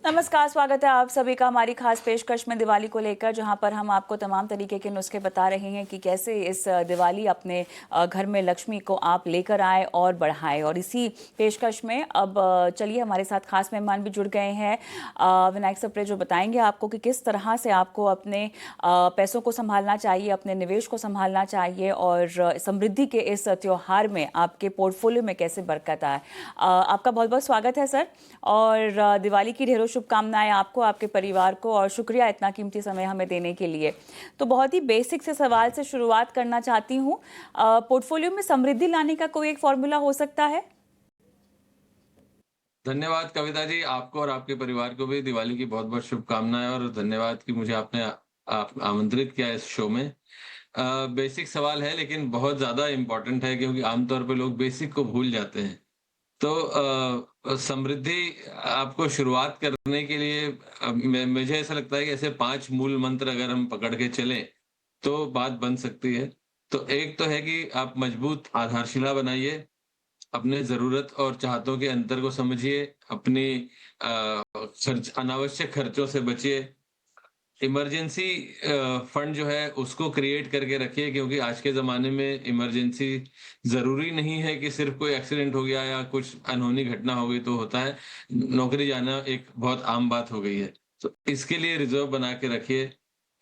नमस्कार, स्वागत है आप सभी का हमारी खास पेशकश में दिवाली को लेकर, जहां पर हम आपको तमाम तरीके के नुस्खे बता रहे हैं कि कैसे इस दिवाली अपने घर में लक्ष्मी को आप लेकर आए और बढ़ाएं। और इसी पेशकश में अब चलिए हमारे साथ खास मेहमान भी जुड़ गए हैं, विनायक सप्रे, जो बताएंगे आपको कि किस तरह से आपको अपने पैसों को संभालना चाहिए, अपने निवेश को संभालना चाहिए और समृद्धि के इस त्यौहार में आपके पोर्टफोलियो में कैसे बरकत आए। आपका बहुत बहुत स्वागत है सर, और दिवाली की ढेरों शुभकामनाएं आपको, आपके परिवार को, और शुक्रिया इतना कीमती समय हमें देने के लिए। तो बहुत ही बेसिक से सवाल से शुरुआत करना चाहती हूँ, पोर्टफोलियो में समृद्धि लाने का कोई एक फॉर्मूला हो सकता है? धन्यवाद कविता जी, आपको और आपके परिवार को भी दिवाली की बहुत-बहुत शुभकामनाएँ और धन्यवाद कि मुझे आपने आप आमंत्रित किया इस शो में। बेसिक सवाल है लेकिन बहुत ज़्यादा इम्पोर्टेंट है क्योंकि आमतौर पे लोग बेसिक को भूल जाते हैं। तो समृद्धि आपको शुरुआत करने के लिए मुझे ऐसा लगता है कि ऐसे 5 मूल मंत्र अगर हम पकड़ के चलें, तो बात बन सकती है। तो एक तो है कि आप मजबूत आधारशिला बनाइए, अपने ज़रूरत और चाहतों के अंतर को समझिए, अपनी खर्च अनावश्यक खर्चों से बचिए, इमरजेंसी फंड जो है उसको क्रिएट करके रखिए क्योंकि आज के ज़माने में इमरजेंसी ज़रूरी नहीं है कि सिर्फ़ कोई एक्सीडेंट हो गया या कुछ अनहोनी घटना हो गई तो होता है। नौकरी जाना एक बहुत आम बात हो गई है। तो इसके लिए रिज़र्व बना के रखिए।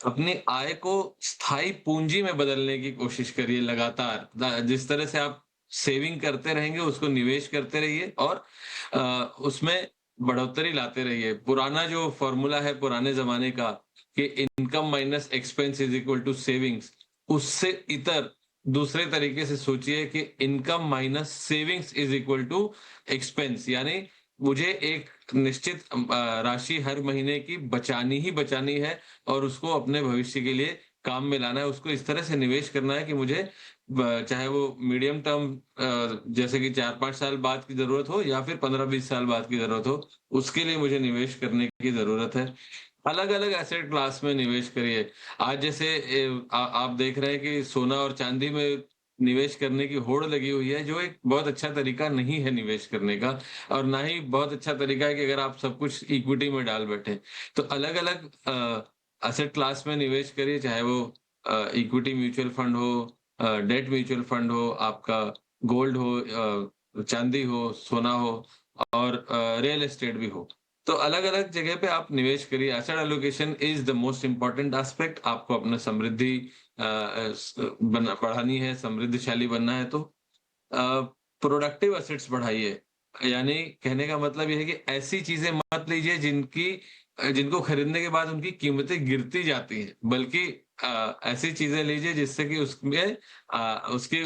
अपनी आय को स्थायी पूँजी में बदलने की कोशिश करिए लगातार। जिस तरह से आप सेविंग करते रहेंगे उसको निवेश करते रहिए और उसमें बढ़ोतरी लाते रहिए। पुराना जो फ़ॉर्मूला है पुराने ज़माने का कि income minus expense is equal to savings, उससे इतर दूसरे तरीके से सोचिए कि income minus savings is equal to expense, यानी मुझे एक निश्चित राशि हर महीने की बचानी ही बचानी है और उसको अपने भविष्य के लिए काम में लाना है। उसको इस तरह से निवेश करना है कि मुझे चाहे वो मीडियम टर्म जैसे कि 4-5 साल बाद की जरूरत हो या फिर 15-20 साल बाद की जरूरत हो, उसके लिए मुझे निवेश करने की जरूरत है। अलग-अलग एसेट क्लास में निवेश करिए। आज जैसे आप देख रहे हैं कि सोना और चांदी में निवेश करने की होड़ लगी हुई है, जो एक बहुत अच्छा तरीका नहीं है निवेश करने का और ना ही बहुत अच्छा तरीका है कि अगर आप सब कुछ इक्विटी में डाल बैठें। तो अलग-अलग एसेट क्लास में निवेश करिए, चाहे वो इक्विटी म्यूचुअल फंड हो, डेट म्यूचुअल फंड हो, आपका गोल्ड हो, चांदी हो, सोना हो और रियल एस्टेट भी हो। तो अलग-अलग जगह पे आप निवेश करिए। Asset allocation is the most important aspect. आपको अपना समृद्धि अ अ, स बना बढ़ानी है, समृद्धशाली बनना है तो अ, प्रोडक्टिव एसेट्स बढ़ाइए। यानी कहने का मतलब ये है कि ऐसी चीज़ें मत लीजिए जिनको खरीदने के बाद उनकी कीमतें गिरती जाती हैं, बल्कि ऐसी चीज़ें लीजिए जिससे कि उसमें उसकी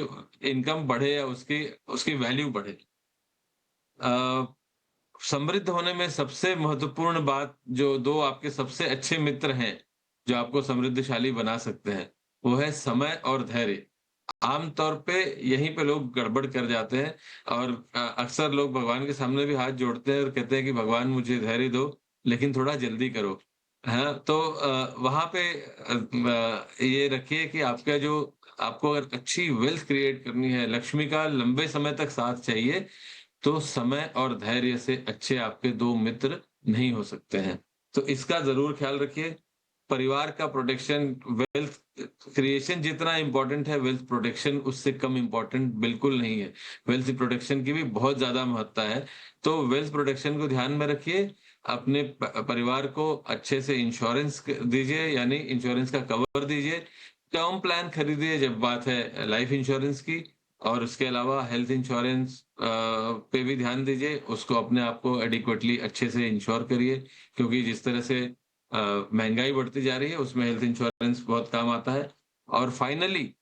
इनकम बढ़े या उसकी उसकी वैल्यू बढ़े। अ समृद्ध होने में सबसे महत्वपूर्ण बात जो 2 आपके सबसे अच्छे मित्र हैं, जो आपको समृद्धशाली बना सकते हैं, वो है समय और धैर्य। आम तौर पे यहीं पे लोग गड़बड़ कर जाते हैं और अक्सर लोग भगवान के सामने भी हाथ जोड़ते हैं और कहते हैं कि भगवान मुझे धैर्य दो, लेकिन थोड़ा जल्दी करो। हाँ, तो वहाँ पे ये रखिए कि आपको अगर अच्छी वेल्थ क्रिएट करनी है, लक्ष्मी का लंबे समय तक साथ चाहिए, तो समय और धैर्य से अच्छे आपके 2 मित्र नहीं हो सकते हैं। तो इसका ज़रूर ख़्याल रखिए। परिवार का प्रोटेक्शन, वेल्थ क्रिएशन जितना इम्पोर्टेंट है, वेल्थ प्रोटेक्शन उससे कम इम्पोर्टेंट बिल्कुल नहीं है। वेल्थ प्रोटेक्शन की भी बहुत ज़्यादा महत्ता है। तो वेल्थ प्रोटेक्शन को ध्यान में रखिए, अपने परिवार को अच्छे से इंश्योरेंस क दीजिए, यानी इंश्योरेंस का कवर दीजिए। टर्म प्लान खरीदिए जब बात है लाइफ इंश्योरेंस की, और उसके अलावा हेल्थ इंश्योरेंस पे भी ध्यान दीजिए। उसको अपने आप को एडिक्वेटली अच्छे से इंश्योर करिए क्योंकि जिस तरह से महँगाई बढ़ती जा रही है उसमें हेल्थ इंश्योरेंस बहुत काम आता है। और फाइनली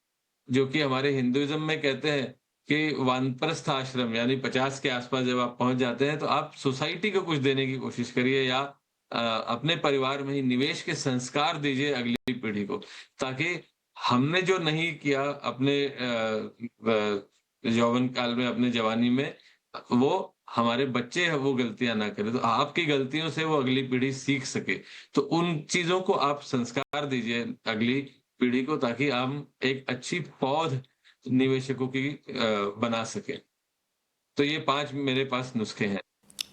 जो कि हमारे हिंदुइज़्म में कहते हैं कि वानप्रस्थ आश्रम, यानी 50 के आस-पास जब आप पहुँच जाते हैं तो आप सोसाइटी को कुछ देने की कोशिश करिए या अपने परिवार में ही निवेश के संस्कार दीजिए अगली पीढ़ी को, ताकि हमने जो नहीं किया अपने यौवन काल में, अपने जवानी में, वो हमारे बच्चे वो गलतियाँ ना करें। तो आपकी गलतियों से वो अगली पीढ़ी सीख सके। तो उन चीज़ों को आप संस्कार दीजिए अगली पीढ़ी को ताकि हम एक अच्छी पौध निवेशकों की बना सकें। तो ये 5 मेरे पास नुस्खे हैं।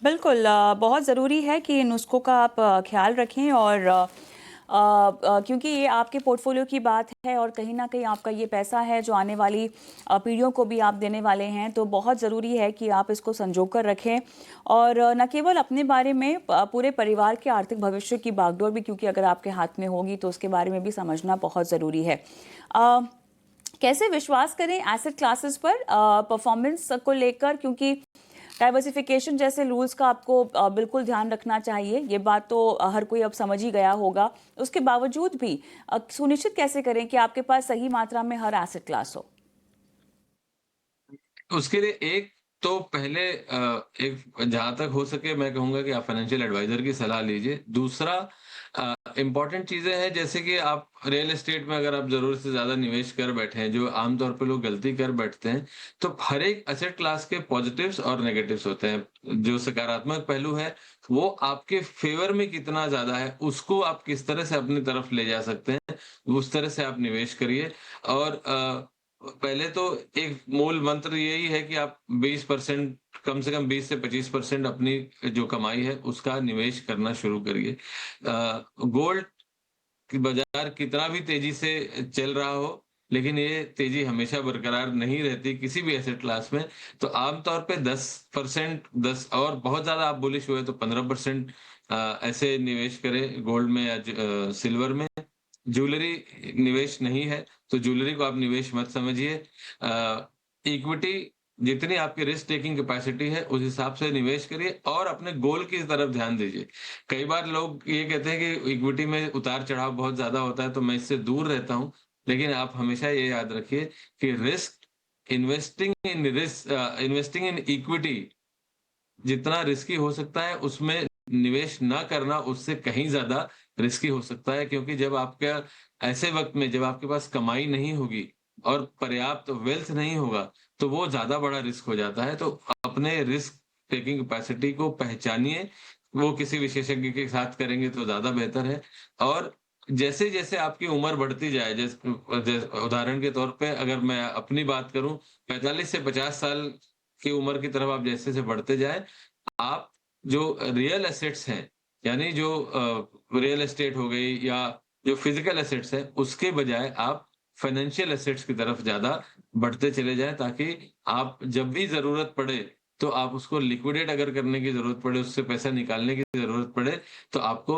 बिल्कुल बहुत ज़रूरी है कि इन नुस्ख़ों का आप ख़्याल रखें और क्योंकि ये आपके पोर्टफोलियो की बात है और कहीं न कहीं आपका ये पैसा है जो आने वाली पीढ़ियों को भी आप देने वाले हैं, तो बहुत ज़रूरी है कि आप इसको संजो कर रखें और न केवल अपने बारे में पूरे परिवार के आर्थिक भविष्य की बागडोर भी क्योंकि अगर आपके हाथ में होगी तो उसके बारे में भी समझना बहुत ज़रूरी है। अ, कैसे विश्वास करें एसेट क्लासेस पर परफॉर्मेंस को लेकर क्योंकि डाइवर्सिफिकेशन जैसे रूल्स का आपको बिल्कुल ध्यान रखना चाहिए। ये बात तो हर कोई अब समझ ही गया होगा। उसके बावजूद भी सुनिश्चित कैसे करें कि आपके पास सही मात्रा में हर एसेट क्लास हो? उसके लिए एक तो पहले एक जहाँ तक हो सके मैं कहूँगा कि आप फाइनेंशियल एडवाइज़र की सलाह लीजिए। दूसरा इम्पोर्टेंट चीज़ें हैं जैसे कि आप रियल एस्टेट में अगर आप ज़रूरत से ज़्यादा निवेश कर बैठे हैं, जो आम तौर पे लोग गलती कर बैठते हैं, तो हर एक एसेट क्लास के पॉज़िटिव्स और नेगेटिव्स होते हैं। जो सकारात्मक पहलू है, वो आपके फ़ेवर में कितना ज़्यादा है, उसको आप किस तरह से अपनी तरफ ले जा सकते हैं, उस तरह से आप निवेश करिए और पहले तो एक मूल मंत्र यही है कि आप 20% कम से कम 20 से 25% अपनी जो कमाई है उसका निवेश करना शुरू करिए। गोल्ड की बाज़ार कितना भी तेज़ी से चल रहा हो, लेकिन ये तेज़ी हमेशा बरकरार नहीं रहती किसी भी एसेट क्लास में। तो आम तौर पे 10% 10 और बहुत ज़्यादा आप बुलिश हुए तो 15% ऐसे निवेश करें गोल्ड में या सिल्वर में। ज्वेलरी निवेश नहीं है, तो ज्वेलरी को आप निवेश मत समझिए। इक्विटी जितनी आपकी रिस्क टेकिंग कैपेसिटी है, उस हिसाब से निवेश करिए और अपने गोल की तरफ ध्यान दीजिए। कई बार लोग ये कहते हैं कि इक्विटी में उतार-चढ़ाव बहुत ज़्यादा होता है, तो मैं इससे दूर रहता हूँ। लेकिन आप हमेशा ये याद रखिए कि इन्वेस्टिंग इन इक्विटी जितना रिस्की हो सकता है, उसमें निवेश ना करना उससे कहीं ज़्यादा रिस्की हो सकता है क्योंकि जब आपका ऐसे वक़्त में जब आपके पास कमाई नहीं होगी और पर्याप्त वेल्थ नहीं होगा, तो वो ज़्यादा बड़ा रिस्क हो जाता है। तो अपने रिस्क टेकिंग कैपेसिटी को पहचानिए, वो किसी विशेषज्ञ के साथ करेंगे तो ज़्यादा बेहतर है और जैसे-जैसे आपकी उम्र बढ़ती जाए, उदाहरण के तौर पे अगर मैं अपनी बात करूँ, 45 से 50 साल की उम्र की तरफ आप जैसे-जैसे बढ़ते जाएँ, आप जो रियल एसेट्स हैं, यानी जो रियल एस्टेट हो गई या जो फिज़िकल एसेट्स हैं, उसके बजाय आप फाइनेंशियल एसेट्स की तरफ ज़्यादा बढ़ते चले जाएँ ताकि आप जब भी ज़रूरत पड़े, तो आप उसको लिक्विडेट अगर करने की ज़रूरत पड़े, उससे पैसा निकालने की ज़रूरत पड़े, तो आपको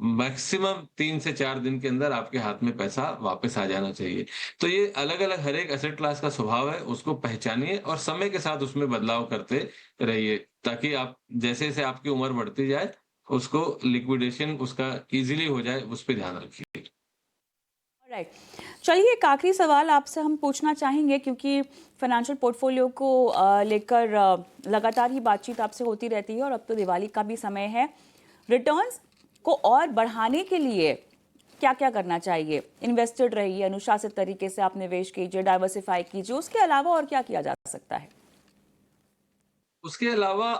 मैक्सिमम 3 से 4 दिन के अंदर आपके हाथ में पैसा वापस आ जाना चाहिए। तो ये अलग-अलग हर एक एसेट क्लास का स्वभाव है, उसको पहचानिए और समय के साथ उसमें बदलाव करते रहिए, ताकि आप जैसे-जैसे आपकी उम्र बढ़ती जाए, उसको लिक्विडेशन उसका ईज़िली हो जाए, उस पे ध्यान रखिए। राइट। चलिए एक आखिरी सवाल आपसे हम पूछना चाहेंगे क्योंकि फाइनेंशियल पोर्टफोलियो को लेकर लगातार ही बातचीत आपसे होती रहती है और अब तो दिवाली का भी समय है। रिटर्न्स को और बढ़ाने के लिए क्या-क्या करना चाहिए? इन्वेस्टेड रहिए, अनुशासित तरीके से आप निवेश कीजिए, डाइवर्सिफाई कीजिए, उसके अलावा और क्या किया जा सकता है? उसके अलावा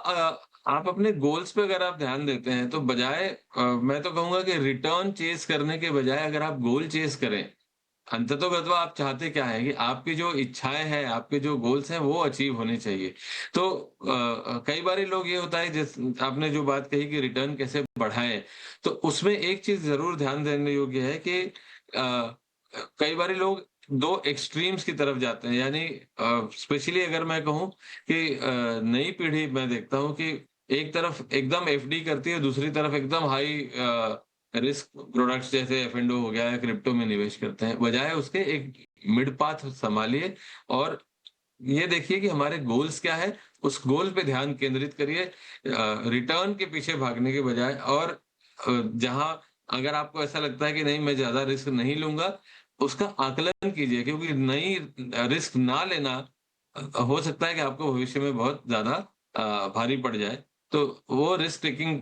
आप अपने गोल्स पे अगर आप ध्यान देते हैं, तो बजाय मैं तो कहूँगा कि रिटर्न चेज़ करने के बजाय अगर आप गोल चेज़ करें अंततोगत्वा आप चाहते क्या हैं कि आपकी जो इच्छाएँ हैं, आपके जो गोल्स हैं, वो अचीव होने चाहिए। तो कई बारी लोग ये होता है जिस आपने जो बात कही कि रिटर्न कैसे बढ़ाएँ, तो उसमें एक चीज़ ज़रूर ध्यान देने योग्य है कि कई बारी लोग 2 एक्सट्रीम्स की तरफ जाते हैं। यानी स्पेशली अगर मैं कहूँ कि नई पीढ़ी मैं देखता हूँ कि एक तरफ एकदम एफडी करती है, दूसरी तरफ एकदम हाई रिस्क प्रोडक्ट्स जैसे एफ-एंडो हो गया या क्रिप्टो में निवेश करते हैं। बजाय उसके एक मिड पाथ संभालिए और ये देखिए कि हमारे गोल्स क्या है, उस गोल पे ध्यान केंद्रित करिए। रिटर्न के पीछे भागने के बजाय और जहाँ अगर आपको ऐसा लगता है कि नहीं मैं ज़्यादा रिस्क नहीं लूँगा, उसका आकलन कीजिए क्योंकि नई रिस्क ना लेना हो सकता है कि आपको भविष्य में बहुत ज़्यादा भारी पड़ जाए। तो वो रिस्क टेकिंग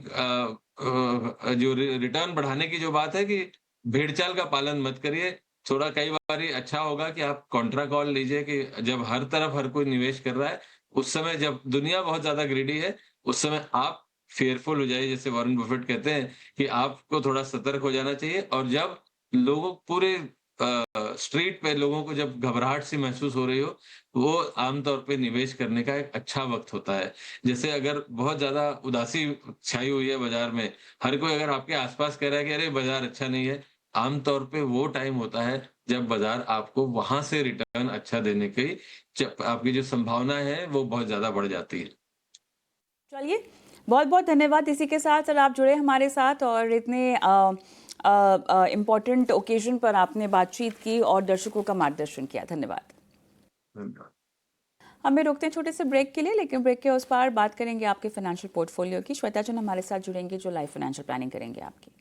जो रिटर्न बढ़ाने की जो बात है कि भेड़-चाल का पालन मत करिए। थोड़ा कई बारी अच्छा होगा कि आप कॉन्ट्रा कॉल लीजिए कि जब हर तरफ हर कोई निवेश कर रहा है, उस समय जब दुनिया बहुत ज़्यादा ग्रीडी है, उस समय आप फेयरफुल हो जाइए। जैसे वॉरेन बफेट कहते हैं कि आपको थोड़ा सतर्क हो जाना चाहिए और जब लोगों पूरे स्ट्रीट पे लोगों को जब घबराहट सी महसूस हो रही हो, वो आमतौर पे निवेश करने का एक अच्छा वक़्त होता है। जैसे अगर बहुत ज़्यादा उदासी छाई हुई है बाज़ार में, हर कोई अगर आपके आस-पास कह रहा है कि अरे! बाज़ार अच्छा नहीं है, आम तौर पे वो टाइम होता है जब बाज़ार आपको वहाँ से रिटर्न अच्छा देने की आपकी जो संभावना है, वो बहुत ज़्यादा बढ़ जाती है। चलिए, बहुत-बहुत धन्यवाद इसी के साथ सर आप जुड़े हमारे साथ और इतने इम्पोर्टेंट ओकेज़न पर आपने बातचीत की और दर्शकों का मार्गदर्शन किया। धन्यवाद। धन्यवाद। हमें रुकते हैं छोटे से ब्रेक के लिए, लेकिन ब्रेक के उस पार बात करेंगे आपके फाइनेंशियल पोर्टफोलियो की। श्वेता जन हमारे साथ जुड़ेंगे जो लाइफ फाइनेंशियल प्लानिंग करेंगे आपकी।